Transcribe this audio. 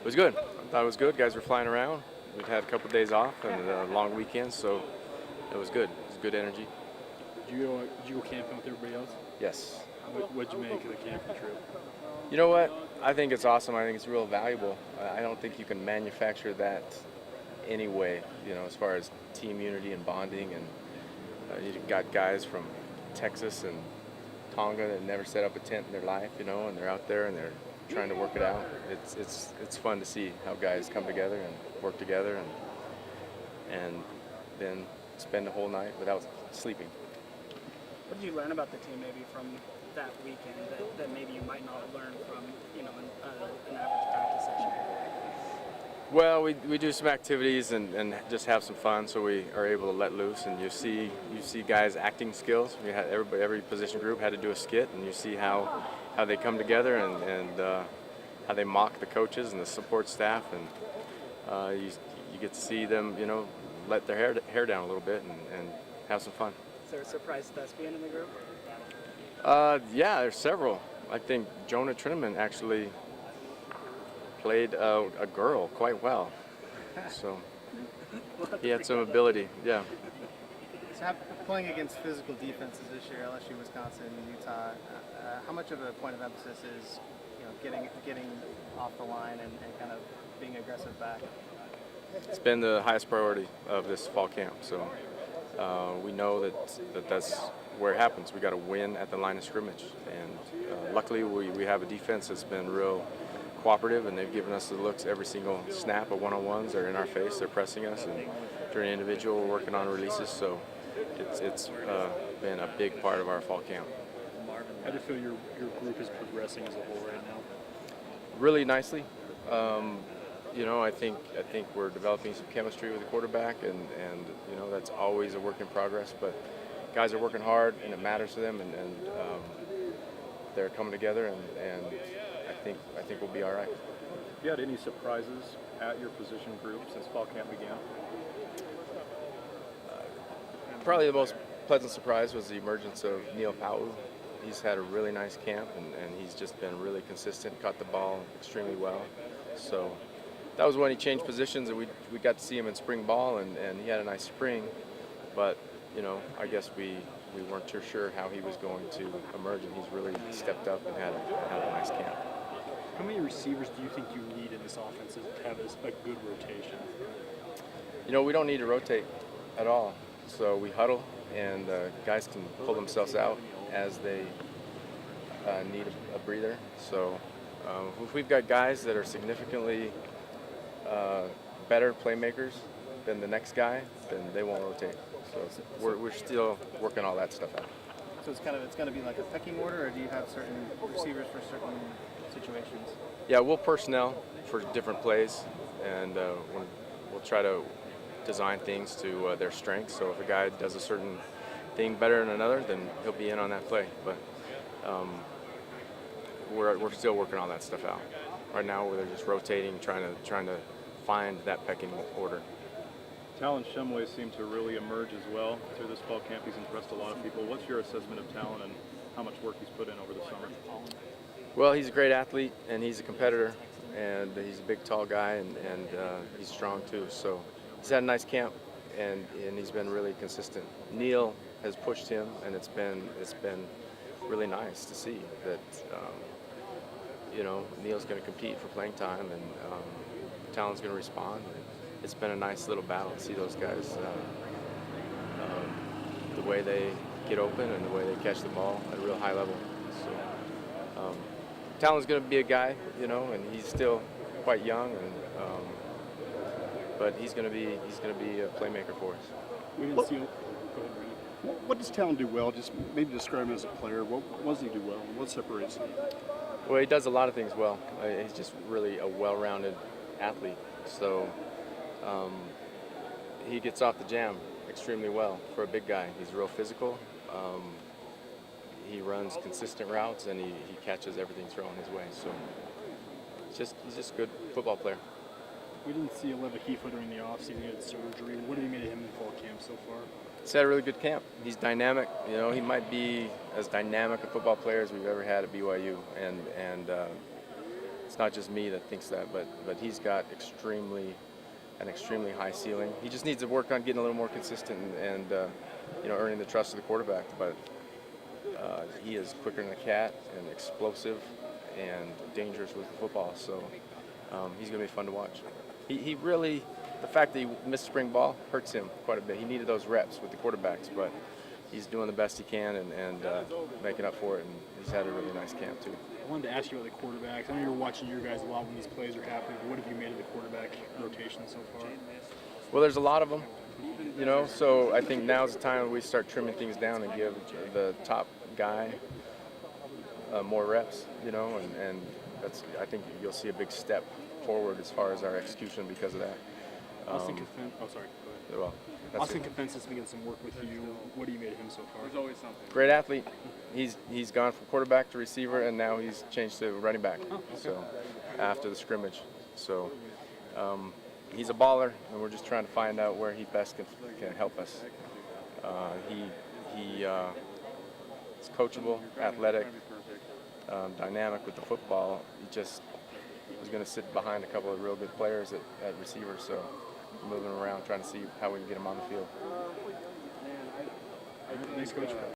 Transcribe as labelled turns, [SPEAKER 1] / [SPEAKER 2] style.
[SPEAKER 1] It was good. I thought it was good. Guys were flying around. We'd had a couple of days off and a long weekend, so it was good. It was good energy.
[SPEAKER 2] Did you go camping with everybody else?
[SPEAKER 1] Yes.
[SPEAKER 2] What'd you make of the camping trip?
[SPEAKER 1] You know what? I think it's awesome. I think it's real valuable. I don't think you can manufacture that anyway, as far as team unity and bonding. And you've got guys from Texas and Tonga that never set up a tent in their life, and they're out there and they're trying to work it out. It's fun to see how guys come together and work together and then spend the whole night without sleeping.
[SPEAKER 3] What did you learn about the team maybe from that weekend that maybe you might not have learned from an average practice session?
[SPEAKER 1] Well, we do some activities and just have some fun, so we are able to let loose. And you see guys' acting skills. We had every position group had to do a skit, and you see how they come together and how they mock the coaches and the support staff, and you get to see them, let their hair down a little bit and have some fun.
[SPEAKER 3] Is there a surprise thespian in the group?
[SPEAKER 1] Yeah, there's several. I think Jonah Trinneman actually played a girl quite well, so he had some ability. Yeah.
[SPEAKER 4] So playing against physical defenses this year, LSU, Wisconsin, Utah, how much of a point of emphasis is getting off the line and kind of being aggressive back?
[SPEAKER 1] It's been the highest priority of this fall camp, so we know that's where it happens. We got to win at the line of scrimmage, and luckily we have a defense that's been real cooperative, and they've given us the looks every single snap of one-on-ones. They're in our face, they're pressing us, and during individual we're working on releases, so it's been a big part of our fall camp.
[SPEAKER 2] How do you feel your group is progressing as a whole right now?
[SPEAKER 1] Really nicely. I think we're developing some chemistry with the quarterback, and that's always a work in progress, but guys are working hard and it matters to them, and they're coming together, and I think we'll be all right.
[SPEAKER 2] Have you had any surprises at your position group since fall camp began?
[SPEAKER 1] Probably the most pleasant surprise was the emergence of Pau'u. He's had a really nice camp, and he's just been really consistent, caught the ball extremely well. So that was when he changed positions, and we got to see him in spring ball, and he had a nice spring. But, I guess we weren't too sure how he was going to emerge, and he's really stepped up and had a nice camp.
[SPEAKER 2] How many receivers do you think you need in this offense to have a good rotation?
[SPEAKER 1] We don't need to rotate at all. So we huddle, and guys can pull themselves out as they need a breather. So if we've got guys that are significantly better playmakers than the next guy, then they won't rotate. So we're still working all that stuff out.
[SPEAKER 4] So it's going to be like a pecking order, or do you have certain receivers for certain situations?
[SPEAKER 1] Yeah, we'll personnel for different plays, and we'll try to design things to their strengths. So if a guy does a certain thing better than another, then he'll be in on that play. But we're still working all that stuff out. Right now, they're just rotating, trying to find that pecking order.
[SPEAKER 2] Talon Shumway seemed to really emerge as well through this fall camp. He's impressed a lot of people. What's your assessment of Talon and how much work he's put in over the summer?
[SPEAKER 1] Well, he's a great athlete, and he's a competitor, and he's a big, tall guy, and he's strong too. So he's had a nice camp, and he's been really consistent. Neil has pushed him, and it's been really nice to see that Neil's going to compete for playing time, and Talon's going to respond. It's been a nice little battle to see those guys, the way they get open and the way they catch the ball at a real high level. So Talon's going to be a guy, and he's still quite young, and but he's going to be a playmaker for us.
[SPEAKER 2] We didn't see.
[SPEAKER 5] What does Talon do well? Just maybe describe him as a player. What does he do well? What separates him?
[SPEAKER 1] Well, he does a lot of things well. He's just really a well-rounded athlete. So he gets off the jam extremely well for a big guy. He's real physical. He runs consistent routes, and he catches everything thrown his way. So he's just a good football player.
[SPEAKER 2] We didn't see Oleva Kiefer during the offseason. He had surgery. What have you made of him in fall camp so far?
[SPEAKER 1] He's had a really good camp. He's dynamic. He might be as dynamic a football player as we've ever had at BYU, and it's not just me that thinks that, but he's got an extremely high ceiling. He just needs to work on getting a little more consistent and earning the trust of the quarterback. But he is quicker than a cat and explosive and dangerous with the football. So he's going to be fun to watch. He really, the fact that he missed spring ball hurts him quite a bit. He needed those reps with the quarterbacks, but he's doing the best he can and making up for it. And he's had a really nice camp too.
[SPEAKER 6] I wanted to ask you about the quarterbacks. I know you're watching your guys a lot when these plays are happening, but what have you made of the quarterback rotation so far?
[SPEAKER 1] Well, there's a lot of them, so I think now's the time we start trimming things down and give the top guy more reps, and that's, I think you'll see a big step forward as far as our execution because of that.
[SPEAKER 6] Austin Cofen- oh, sorry. Go ahead.
[SPEAKER 1] Well, that's
[SPEAKER 6] Austin
[SPEAKER 1] it.
[SPEAKER 6] Cofen has been getting some work with you. What do you made of him so far? There's always something.
[SPEAKER 1] Great athlete. He's gone from quarterback to receiver, and now he's changed to running back. So after the scrimmage, so he's a baller, and we're just trying to find out where he best can help us. He is coachable, athletic, dynamic with the football. He just was going to sit behind a couple of real good players at receiver, so moving around, trying to see how we can get him on the field.
[SPEAKER 6] Thanks, Coach.